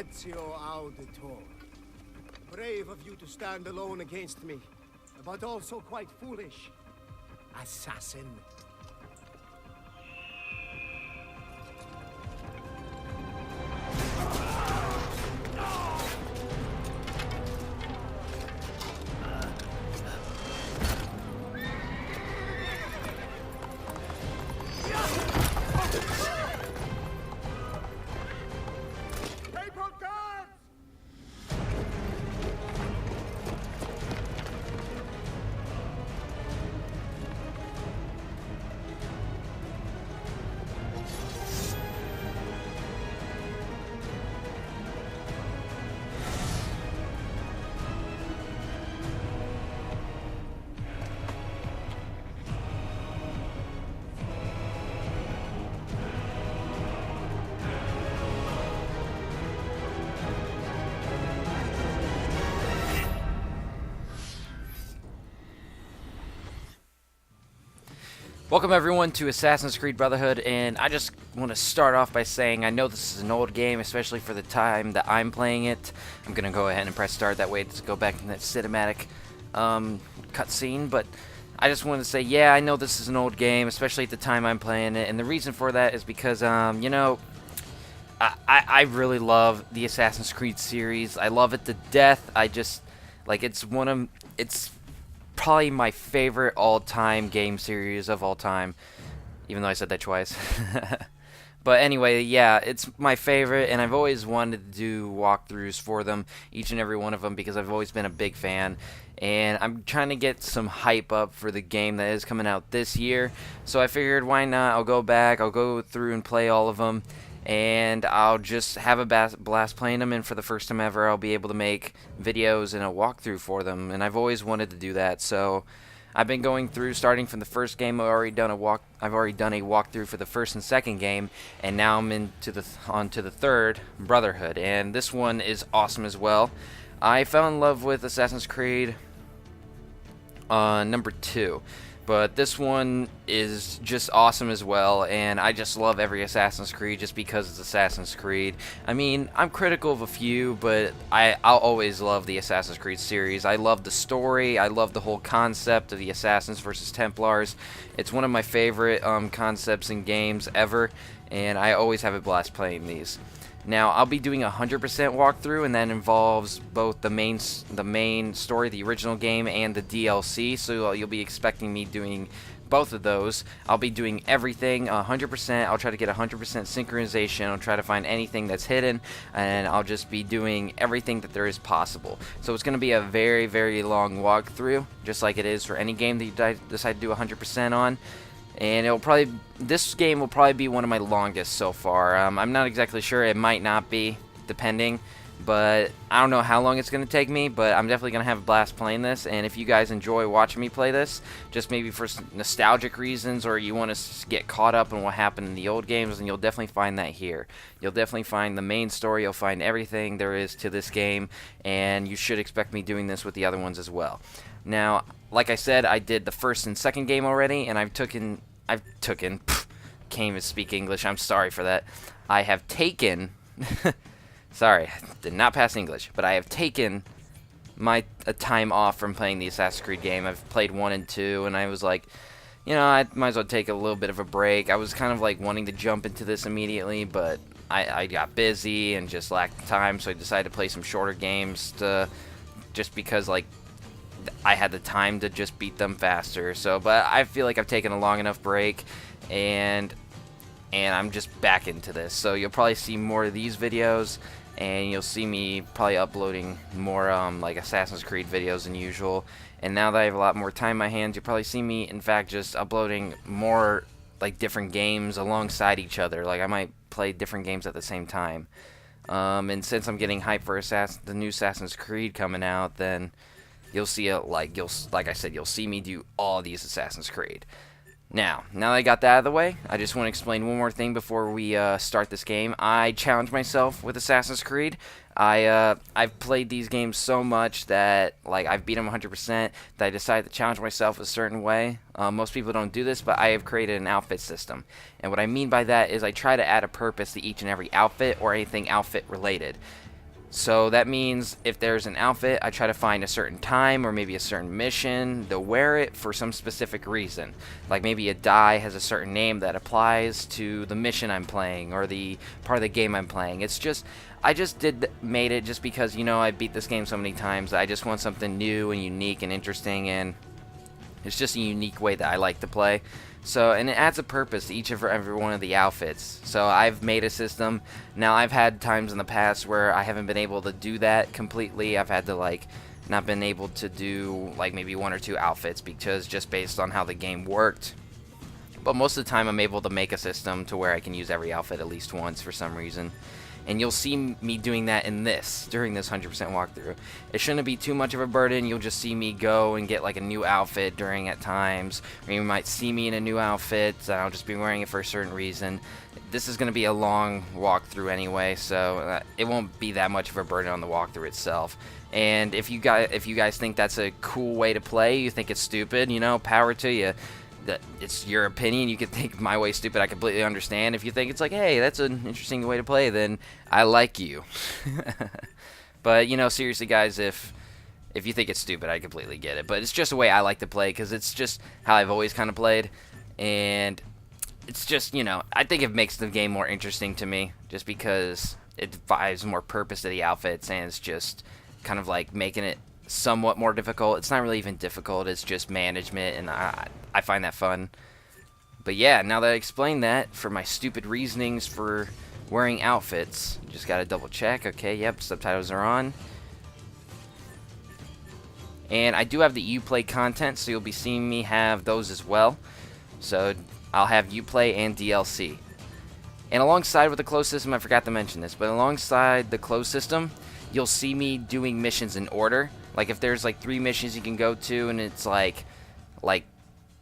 Ezio Auditor. Brave of you to stand alone against me, but also quite foolish. Assassin. Welcome everyone to Assassin's Creed Brotherhood, and I just want to start off by saying I know this is an old game, especially for the time that I'm playing it. I'm going to go ahead and press start, that way to go back to that cinematic cutscene, but I just want to say, yeah, I know this is an old game, especially at the time I'm playing it, and the reason for that is because, you know, I really love the Assassin's Creed series. I love it to death. I just, like, it's probably my favorite all-time game series of all time, even though I said that twice. But anyway, yeah, it's my favorite, and I've always wanted to do walkthroughs for them, each and every one of them, because I've always been a big fan, and I'm trying to get some hype up for the game that is coming out this year, so I figured, why not? I'll go back, I'll go through and play all of them, and I'll just have a blast playing them, and for the first time ever I'll be able to make videos and a walkthrough for them, and I've always wanted to do that. So I've been going through, starting from the first game. I've already done a walkthrough for the first and second game, and now I'm onto the third, Brotherhood, and this one is awesome as well. I fell in love with Assassin's Creed number 2. But this one is just awesome as well, and I just love every Assassin's Creed just because it's Assassin's Creed. I mean, I'm critical of a few, but I'll always love the Assassin's Creed series. I love the story, I love the whole concept of the Assassins versus Templars. It's one of my favorite concepts in games ever, and I always have a blast playing these. Now, I'll be doing a 100% walkthrough, and that involves both the main story, the original game, and the DLC, so you'll be expecting me doing both of those. I'll be doing everything 100%. I'll try to get 100% synchronization. I'll try to find anything that's hidden, and I'll just be doing everything that there is possible. So it's going to be a very, very long walkthrough, just like it is for any game that you decide to do 100% on. And this game will probably be one of my longest so far. I'm not exactly sure. It might not be, depending. But I don't know how long it's going to take me, but I'm definitely going to have a blast playing this. And if you guys enjoy watching me play this, just maybe for nostalgic reasons, or you want to get caught up in what happened in the old games, then you'll definitely find that here. You'll definitely find the main story. You'll find everything there is to this game, and you should expect me doing this with the other ones as well. Now, like I said, I did the first and second game already, and can't even speak English, I'm sorry for that. I have taken, sorry, did not pass English, but I have taken my time off from playing the Assassin's Creed game. I've played 1 and 2, and I was like, you know, I might as well take a little bit of a break. I was kind of like wanting to jump into this immediately, but I got busy and just lacked time, so I decided to play some shorter games just because, like, I had the time to just beat them faster. So, but I feel like I've taken a long enough break, and I'm just back into this. So you'll probably see more of these videos, and you'll see me probably uploading more like Assassin's Creed videos than usual. And now that I have a lot more time in my hands, you'll probably see me, in fact, just uploading more like different games alongside each other. Like I might play different games at the same time. And since I'm getting hyped for the new Assassin's Creed coming out, then you'll see like I said, you'll see me do all these Assassin's Creed. Now that I got that out of the way, I just want to explain one more thing before we start this game. I challenged myself with Assassin's Creed. I've played these games so much that like I've beat them 100%, that I decided to challenge myself a certain way. Most people don't do this, but I have created an outfit system. And what I mean by that is I try to add a purpose to each and every outfit or anything outfit related. So that means if there's an outfit, I try to find a certain time or maybe a certain mission to wear it for some specific reason. Like maybe a dye has a certain name that applies to the mission I'm playing or the part of the game I'm playing. It's just, I just made it just because, you know, I beat this game so many times. I just want something new and unique and interesting, and it's just a unique way that I like to play. So, and it adds a purpose to each of every one of the outfits. So I've made a system. Now I've had times in the past where I haven't been able to do that completely. I've had to like not been able to do like maybe 1 or 2 outfits because just based on how the game worked. But most of the time I'm able to make a system to where I can use every outfit at least once for some reason. And you'll see me doing that during this 100% walkthrough. It shouldn't be too much of a burden. You'll just see me go and get like a new outfit during at times. Or you might see me in a new outfit and I'll just be wearing it for a certain reason. This is going to be a long walkthrough anyway, so it won't be that much of a burden on the walkthrough itself. And if you guys think that's a cool way to play, you think it's stupid, you know, power to you. That it's your opinion. You can think my way stupid. I completely understand. If you think it's like, hey, that's an interesting way to play, then I like you. But you know, seriously, guys, if you think it's stupid, I completely get it. But it's just a way I like to play because it's just how I've always kind of played, and it's just, you know, I think it makes the game more interesting to me just because it provides more purpose to the outfits, and it's just kind of like making it somewhat more difficult. It's not really even difficult, it's just management, and I find that fun. But yeah, now that I explained that for my stupid reasonings for wearing outfits, just gotta double check. Okay, yep, subtitles are on. And I do have the Uplay content, so you'll be seeing me have those as well. So I'll have Uplay and DLC. And alongside with the closed system, I forgot to mention this, but alongside the closed system, you'll see me doing missions in order. Like if there's like 3 missions you can go to and it's like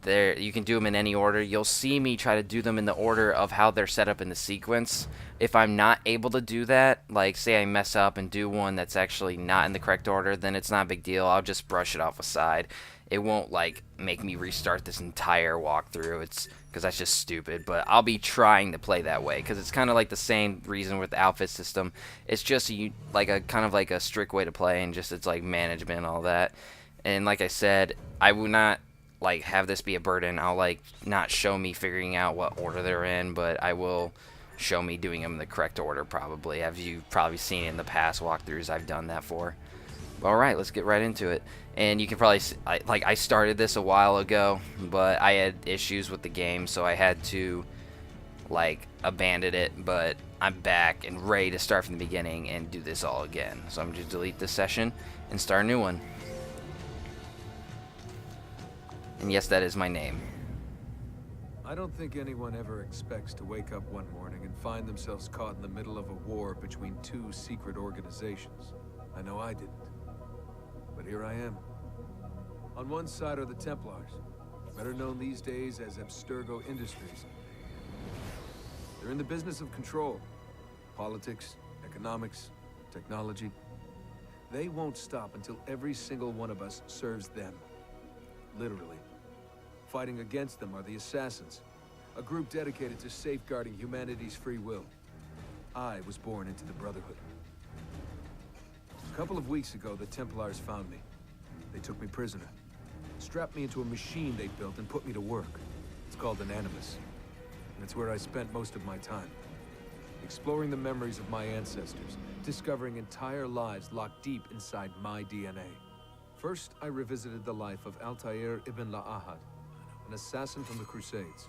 there you can do them in any order, you'll see me try to do them in the order of how they're set up in the sequence. If I'm not able to do that, like say I mess up and do one that's actually not in the correct order, then it's not a big deal. I'll just brush it off aside. It won't like make me restart this entire walkthrough. It's because that's just stupid, but I'll be trying to play that way because it's kind of like the same reason with the outfit system. It's just like a kind of like a strict way to play, and just it's like management and all that. And like I said, I will not like have this be a burden. I'll like not show me figuring out what order they're in, but I will show me doing them in the correct order probably. As you've probably seen in the past walkthroughs I've done that for. Alright, let's get right into it. And you can probably see, I started this a while ago, but I had issues with the game, so I had to like abandon it, but I'm back and ready to start from the beginning and do this all again. So I'm going to delete this session and start a new one. And yes, that is my name. I don't think anyone ever expects to wake up one morning and find themselves caught in the middle of a war between 2 secret organizations. I know I didn't. But here I am. On one side are the Templars, better known these days as Abstergo Industries. They're in the business of control. Politics, economics, technology. They won't stop until every single one of us serves them. Literally. Fighting against them are the Assassins, a group dedicated to safeguarding humanity's free will. I was born into the Brotherhood. A couple of weeks ago, the Templars found me. They took me prisoner, strapped me into a machine they built and put me to work. It's called an Animus, and it's where I spent most of my time. Exploring the memories of my ancestors, discovering entire lives locked deep inside my DNA. First, I revisited the life of Altair ibn La'ahad, an assassin from the Crusades.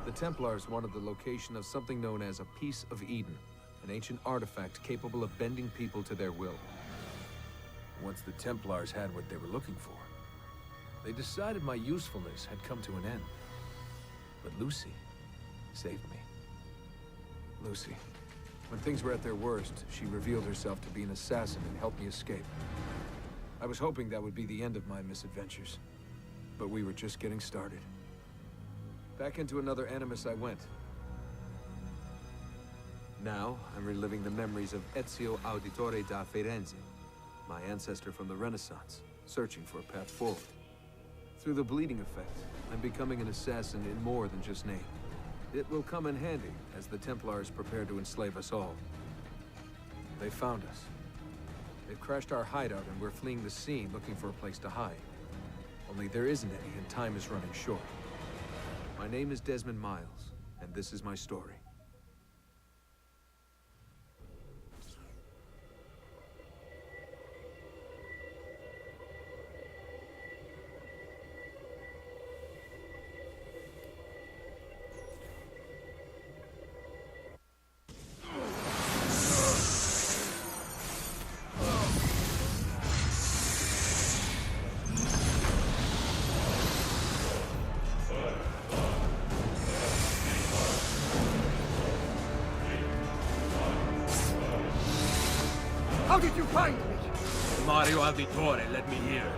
The Templars wanted the location of something known as a Piece of Eden, an ancient artifact capable of bending people to their will. Once the Templars had what they were looking for, they decided my usefulness had come to an end. But Lucy saved me. Lucy. When things were at their worst, she revealed herself to be an assassin and helped me escape. I was hoping that would be the end of my misadventures, but we were just getting started. Back into another Animus I went. Now, I'm reliving the memories of Ezio Auditore da Firenze, my ancestor from the Renaissance, searching for a path forward. Through the bleeding effect, I'm becoming an assassin in more than just name. It will come in handy as the Templars prepare to enslave us all. They found us. They've crashed our hideout and we're fleeing the scene looking for a place to hide. Only there isn't any and time is running short. My name is Desmond Miles, and this is my story. How did you find me? Mario Auditore let me here.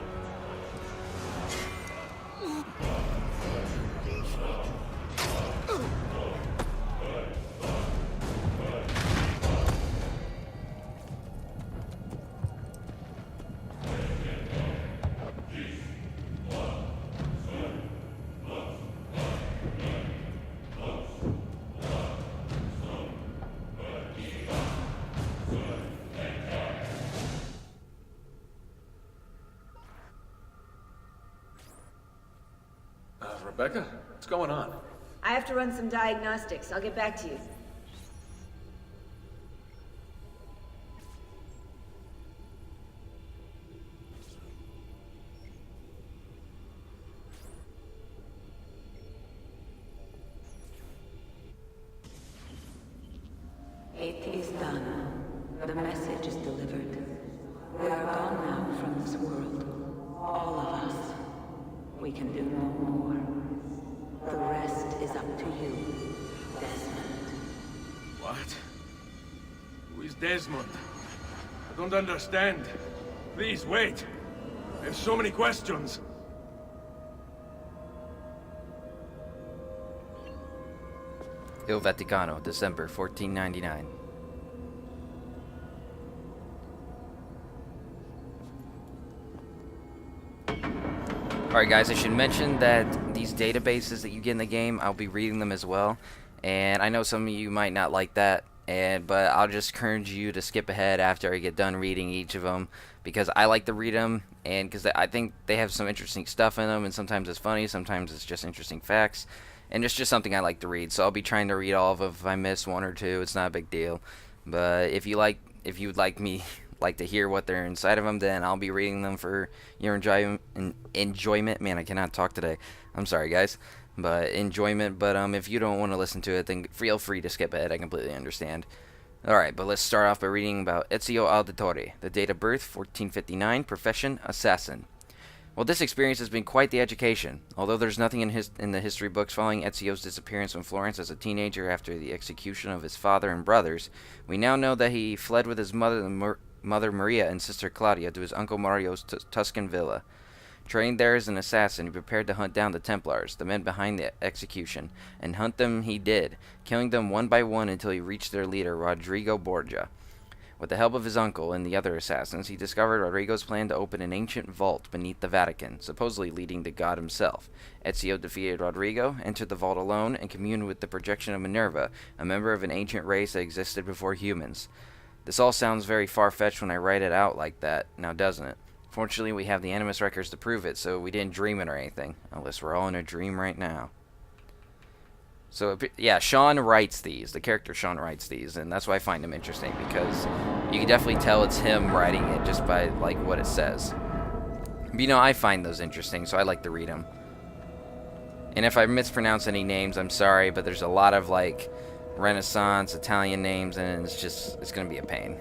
Rebecca? What's going on? I have to run some diagnostics. I'll get back to you. It is done. The message is delivered. We are gone now from this world. All of us. We can do no more. The rest is up to you, Desmond. What? Who is Desmond? I don't understand. Please, wait. I have so many questions. Il Vaticano, December 1499. Alright guys, I should mention that these databases that you get in the game, I'll be reading them as well. And I know some of you might not like that, but I'll just encourage you to skip ahead after I get done reading each of them, because I like to read them, and because I think they have some interesting stuff in them, and sometimes it's funny, sometimes it's just interesting facts, and it's just something I like to read. So I'll be trying to read all of them. If I miss one or two, it's not a big deal. But if you would like to hear what they're inside of them, then I'll be reading them for your enjoyment. Man, I cannot talk today. I'm sorry, guys. But enjoyment. But if you don't want to listen to it, then feel free to skip ahead. I completely understand. Alright, but let's start off by reading about Ezio Auditore. The date of birth, 1459. Profession, assassin. Well, this experience has been quite the education. Although there's nothing in the history books following Ezio's disappearance from Florence as a teenager after the execution of his father and brothers, we now know that he fled with his mother Maria and sister Claudia to his uncle Mario's Tuscan villa. Trained there as an assassin, he prepared to hunt down the Templars, the men behind the execution, and hunt them he did, killing them one by one until he reached their leader, Rodrigo Borgia. With the help of his uncle and the other assassins, he discovered Rodrigo's plan to open an ancient vault beneath the Vatican, supposedly leading to God himself. Ezio defeated Rodrigo, entered the vault alone, and communed with the projection of Minerva, a member of an ancient race that existed before humans. This all sounds very far-fetched when I write it out like that, now doesn't it? Fortunately, we have the Animus records to prove it, so we didn't dream it or anything, unless we're all in a dream right now. So, yeah, Sean writes these. The character Sean writes these, and that's why I find him interesting, because you can definitely tell it's him writing it just by, like, what it says. But, you know, I find those interesting, so I like to read them. And if I mispronounce any names, I'm sorry, but there's a lot of, like, Renaissance, Italian names, and it's going to be a pain.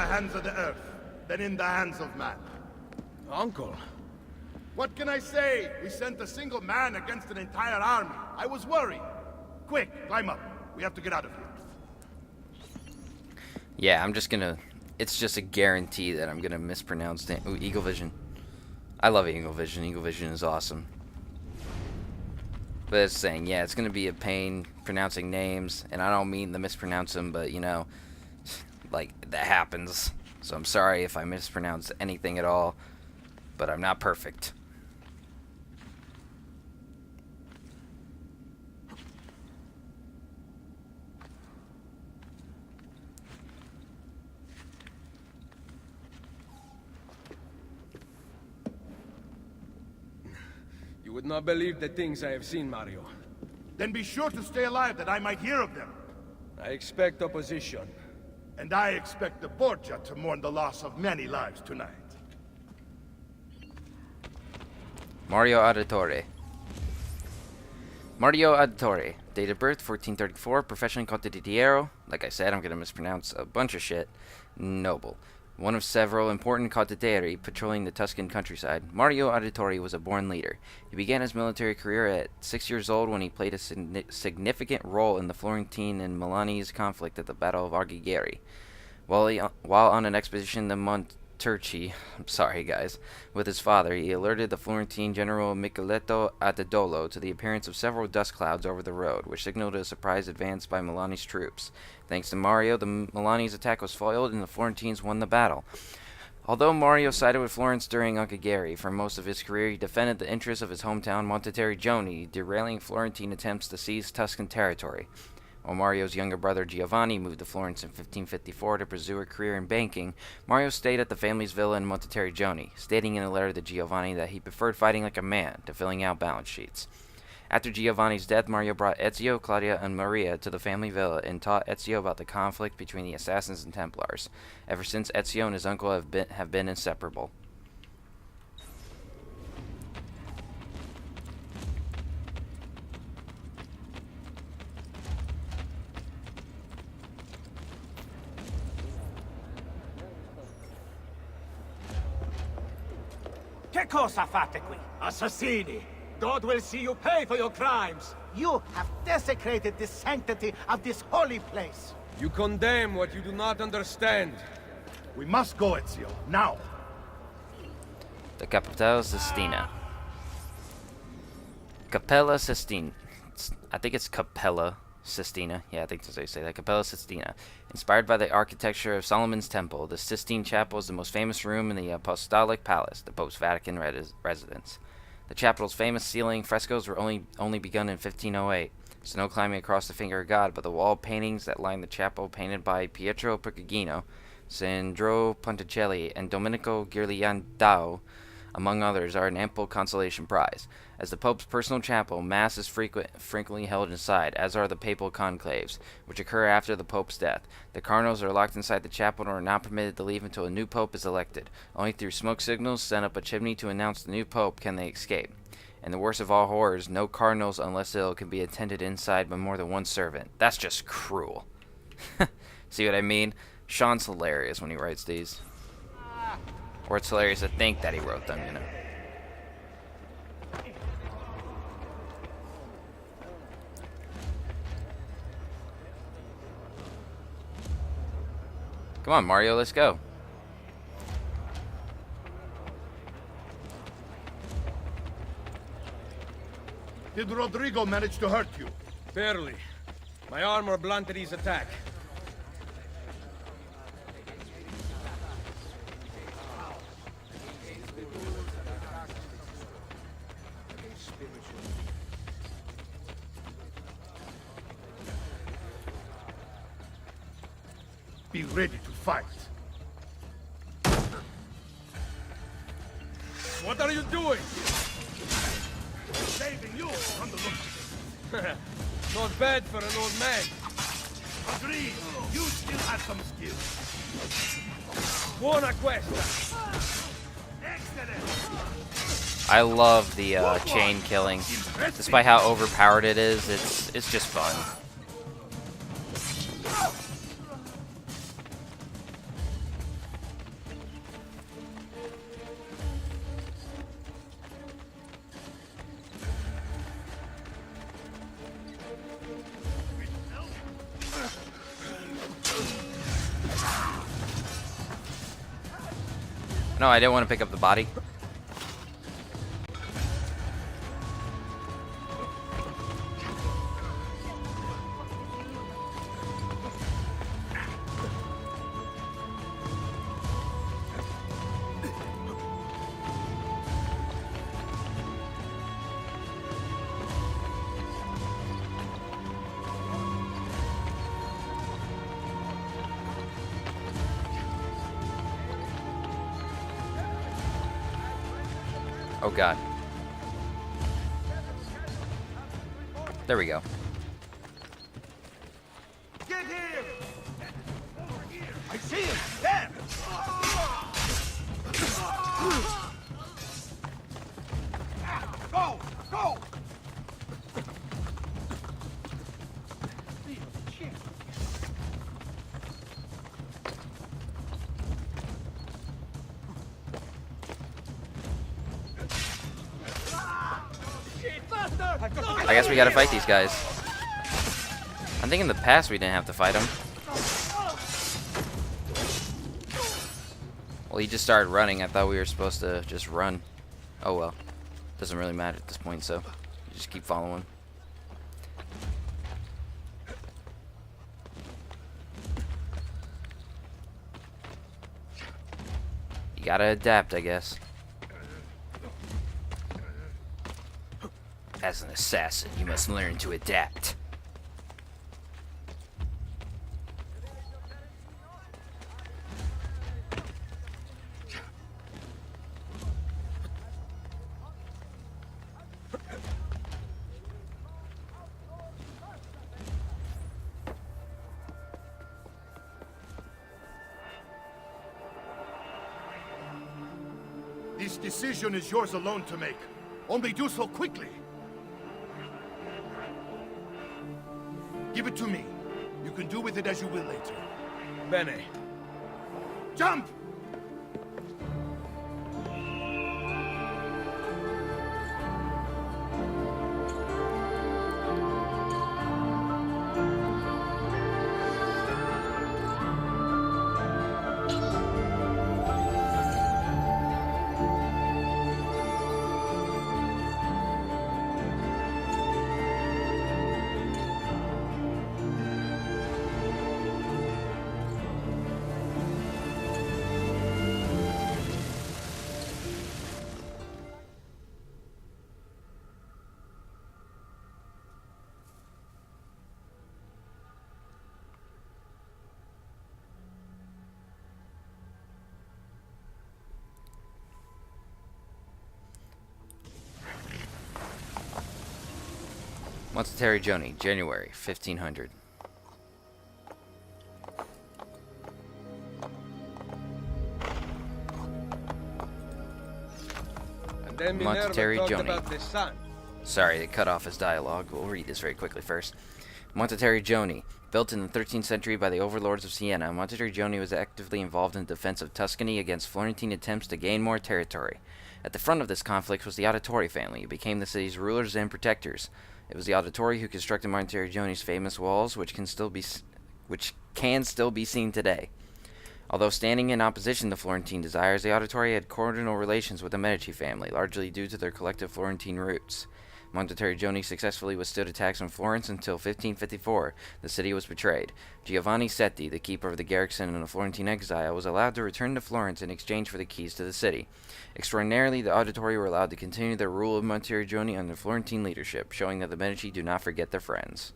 hands of the earth than in the hands of man. Uncle. What can I say? We sent a single man against an entire army. I was worried. Quick, climb up. We have to get out of here. Yeah, I'm just gonna... It's just a guarantee that I'm gonna mispronounce it. Ooh, Eagle Vision. I love Eagle Vision. Eagle Vision is awesome. But it's saying, yeah, it's gonna be a pain pronouncing names, and I don't mean to mispronounce them, but you know, like, that happens. So I'm sorry if I mispronounce anything at all, but I'm not perfect. You would not believe the things I have seen, Mario. Then be sure to stay alive that I might hear of them. I expect opposition. And I expect the Borgia to mourn the loss of many lives tonight. Mario Auditore. Mario Auditore. Date of birth, 1434. Profession, condottiero. Like I said, I'm going to mispronounce a bunch of shit. Noble. One of several important condottieri patrolling the Tuscan countryside, Mario Auditore was a born leader. He began his military career at 6 years old when he played a significant role in the Florentine and Milanese conflict at the Battle of Arghigari. While on an expedition to Monterchi, I'm sorry guys, with his father, he alerted the Florentine general Micheletto Attadolo to the appearance of several dust clouds over the road, which signaled a surprise advance by Milanese troops. Thanks to Mario, the Milanese attack was foiled and the Florentines won the battle. Although Mario sided with Florence during Arghigari, for most of his career he defended the interests of his hometown Monteriggioni, derailing Florentine attempts to seize Tuscan territory. While Mario's younger brother Giovanni moved to Florence in 1554 to pursue a career in banking, Mario stayed at the family's villa in Monteriggioni, stating in a letter to Giovanni that he preferred fighting like a man to filling out balance sheets. After Giovanni's death, Mario brought Ezio, Claudia, and Maria to the family villa and taught Ezio about the conflict between the Assassins and Templars. Ever since, Ezio and his uncle have been inseparable. Che cosa fate qui? Assassini! God will see you pay for your crimes! You have desecrated the sanctity of this holy place! You condemn what you do not understand. We must go, Ezio, now! The Capitale Sistina. Capella Sistina. I think it's Capella Sistina. Yeah, I think that's how you say that. Capella Sistina. Inspired by the architecture of Solomon's Temple, the Sistine Chapel is the most famous room in the Apostolic Palace, the Pope's Vatican residence. The chapel's famous ceiling frescoes were only begun in 1508. Snow climbing across the finger of God, but the wall paintings that line the chapel, painted by Pietro Perugino, Sandro Ponticelli, and Domenico Ghirlandaio, among others, are an ample consolation prize. As the Pope's personal chapel, Mass is frequently held inside, as are the papal conclaves, which occur after the Pope's death. The cardinals are locked inside the chapel and are not permitted to leave until a new Pope is elected. Only through smoke signals sent up a chimney to announce the new Pope can they escape. And the worst of all horrors, no cardinals, unless ill, can be attended inside by more than one servant. That's just cruel. See what I mean? Sean's hilarious when he writes these. Or it's hilarious to think that he wrote them, you know. Come on, Mario, let's go. Did Rodrigo manage to hurt you? Barely. My armor blunted his attack. Be ready to fight. What are you doing? Saving you from the looks of it. Not bad for an old man. Agreed. You still have some skill. Buona questa. Excellent. I love the chain killing. Despite how overpowered it is, it's just fun. No, I didn't want to pick up the body. Oh god. There we go. Get him! I see him! There! Go! Go! I guess we gotta fight these guys. I think in the past we didn't have to fight them. Well, he just started running. I thought we were supposed to just run. Oh well. Doesn't really matter at this point, so you just keep following. You gotta adapt, I guess. As an assassin, you must learn to adapt. This decision is yours alone to make. Only do so quickly. Give it to me. You can do with it as you will later. Bene. Jump! Montetary Joni, January 1500. And then Minerva Montetary talked Joni. about the sun. Sorry, they cut off his dialogue. We'll read this very quickly first. Montetary Joni. Built in the 13th century by the overlords of Siena, Montetary Joni was actively involved in the defense of Tuscany against Florentine attempts to gain more territory. At the front of this conflict was the Auditore family, who became the city's rulers and protectors. It was the Auditore who constructed Montetary Joni's famous walls, which can still be seen today. Although standing in opposition to Florentine desires, the Auditore had cordial relations with the Medici family, largely due to their collective Florentine roots. Montetary Joni successfully withstood attacks from Florence until 1554. The city was betrayed. Giovanni Setti, the keeper of the garrison and a Florentine exile, was allowed to return to Florence in exchange for the keys to the city. Extraordinarily, the Auditore were allowed to continue their rule of Montetary Joni under Florentine leadership, showing that the Medici do not forget their friends.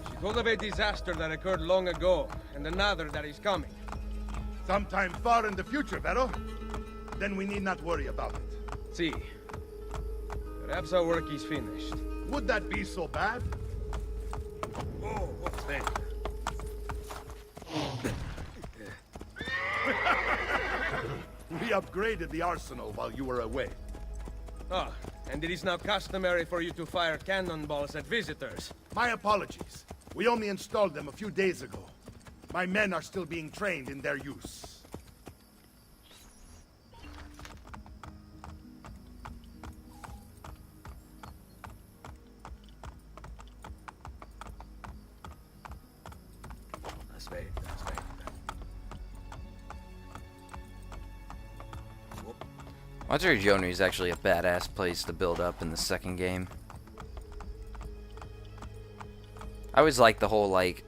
She told of a disaster that occurred long ago, and another that is coming. Sometime far in the future, Vero. Then we need not worry about it. See. Perhaps our work is finished. Would that be so bad? Oh, what's that? We upgraded the arsenal while you were away. Ah, and it is now customary for you to fire cannonballs at visitors. My apologies. We only installed them a few days ago. My men are still being trained in their use. Monterey Joni is actually a badass place to build up in the second game. I always like the whole, like,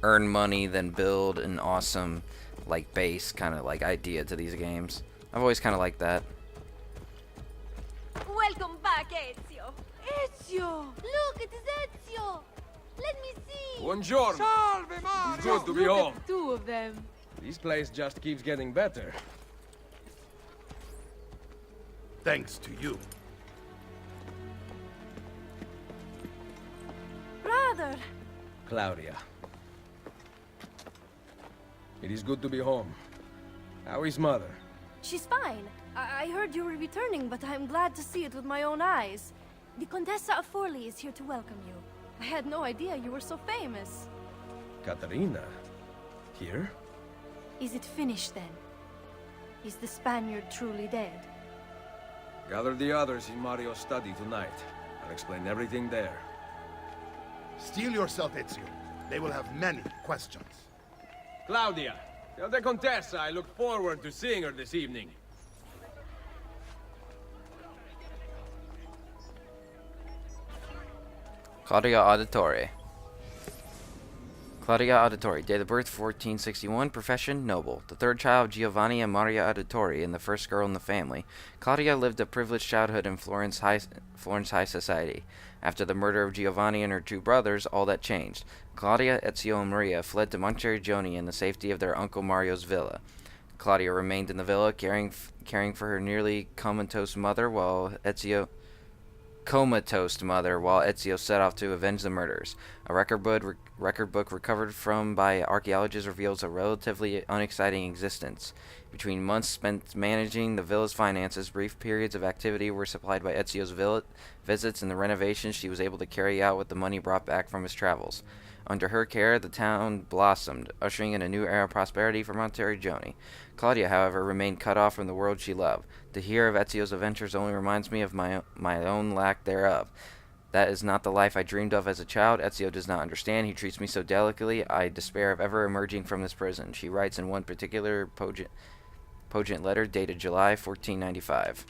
earn money, then build an awesome, like, base kind of, like, idea to these games. I've always kind of liked that. Welcome back, Ezio. Ezio! Look, it is Ezio! Let me see! Buongiorno. Salve, Mario! It's good to be home. Two of them. This place just keeps getting better. Thanks to you. Brother! Claudia. It is good to be home. How is mother? She's fine. I heard you were returning, but I'm glad to see it with my own eyes. The Contessa of Forli is here to welcome you. I had no idea you were so famous. Katarina? Here? Is it finished then? Is the Spaniard truly dead? Gather the others in Mario's study tonight. I'll explain everything there. Steel yourself, Ezio. They will have many questions. Claudia, tell the Contessa I look forward to seeing her this evening. Claudia Auditore. Claudia Auditore, date of birth 1461, profession noble. The third child of Giovanni and Maria Auditore and the first girl in the family. Claudia lived a privileged childhood in Florence high society. After the murder of Giovanni and her two brothers, all that changed. Claudia, Ezio, and Maria fled to Monterey Joni in the safety of their uncle Mario's villa. Claudia remained in the villa, caring for her nearly comatose mother, while Ezio set off to avenge the murders. A record book recovered from by archaeologists reveals a relatively unexciting existence. Between months spent managing the villa's finances, brief periods of activity were supplied by Ezio's visits and the renovations she was able to carry out with the money brought back from his travels. Under her care, the town blossomed, ushering in a new era of prosperity for Monterey Joni. Claudia, however, remained cut off from the world she loved. To hear of Ezio's adventures only reminds me of my own lack thereof. That is not the life I dreamed of as a child. Ezio does not understand. He treats me so delicately. I despair of ever emerging from this prison. She writes in one particular poignant letter dated July 1495.